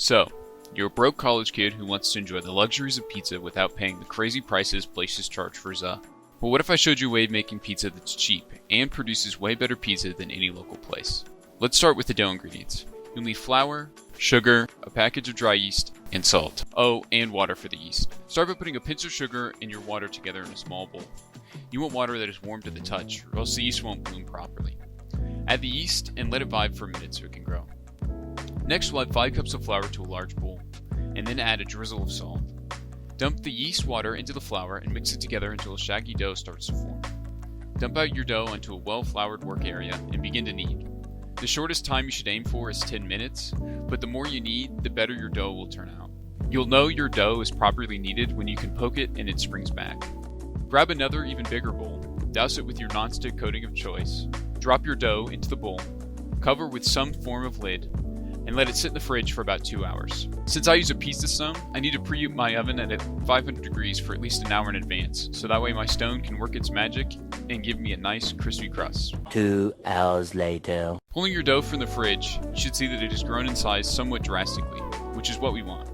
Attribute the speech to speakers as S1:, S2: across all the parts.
S1: So, you're a broke college kid who wants to enjoy the luxuries of pizza without paying the crazy prices places charge for za. But what if I showed you a way of making pizza that's cheap and produces way better pizza than any local place? Let's start with the dough ingredients. You'll need flour, sugar, a package of dry yeast, and salt. Oh, and water for the yeast. Start by putting a pinch of sugar and your water together in a small bowl. You want water that is warm to the touch, or else the yeast won't bloom properly. Add the yeast and let it vibe for a minute so it can grow. Next, we'll add 5 cups of flour to a large bowl, and then add a drizzle of salt. Dump the yeast water into the flour and mix it together until a shaggy dough starts to form. Dump out your dough into a well-floured work area and begin to knead. The shortest time you should aim for is 10 minutes, but the more you knead, the better your dough will turn out. You'll know your dough is properly kneaded when you can poke it and it springs back. Grab another even bigger bowl, douse it with your nonstick coating of choice, drop your dough into the bowl, cover with some form of lid, and let it sit in the fridge for about 2 hours. Since I use a pizza stone, I need to preheat my oven at 500 degrees for at least an hour in advance, so that way my stone can work its magic and give me a nice crispy crust.
S2: 2 hours later.
S1: Pulling your dough from the fridge, you should see that it has grown in size somewhat drastically, which is what we want.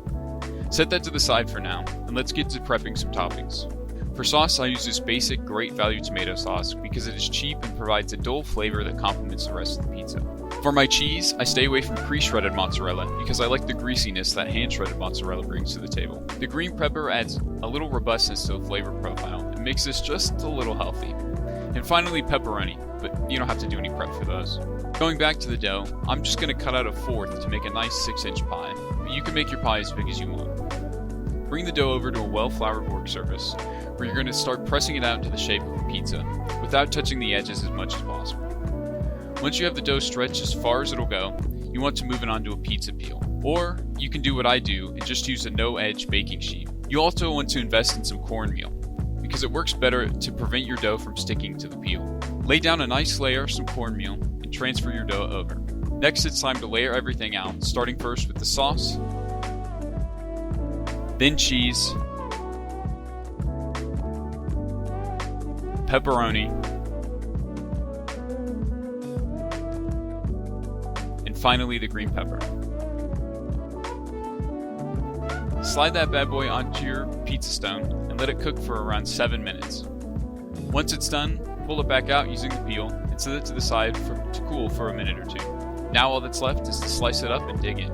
S1: Set that to the side for now, and let's get to prepping some toppings. For sauce, I use this basic Great Value tomato sauce because it is cheap and provides a dull flavor that complements the rest of the pizza. For my cheese, I stay away from pre-shredded mozzarella because I like the greasiness that hand-shredded mozzarella brings to the table. The green pepper adds a little robustness to the flavor profile and makes this just a little healthy. And finally, pepperoni, but you don't have to do any prep for those. Going back to the dough, I'm just going to cut out a fourth to make a nice 6-inch pie, but you can make your pie as big as you want. Bring the dough over to a well-floured work surface, where you're going to start pressing it out into the shape of a pizza, without touching the edges as much as possible. Once you have the dough stretched as far as it'll go, you want to move it onto a pizza peel. Or, you can do what I do and just use a no-edge baking sheet. You also want to invest in some cornmeal, because it works better to prevent your dough from sticking to the peel. Lay down a nice layer of some cornmeal and transfer your dough over. Next, it's time to layer everything out, starting first with the sauce, then cheese, pepperoni, and finally the green pepper. Slide that bad boy onto your pizza stone and let it cook for around 7 minutes. Once it's done, pull it back out using the peel and set it to the side to cool for a minute or two. Now all that's left is to slice it up and dig in.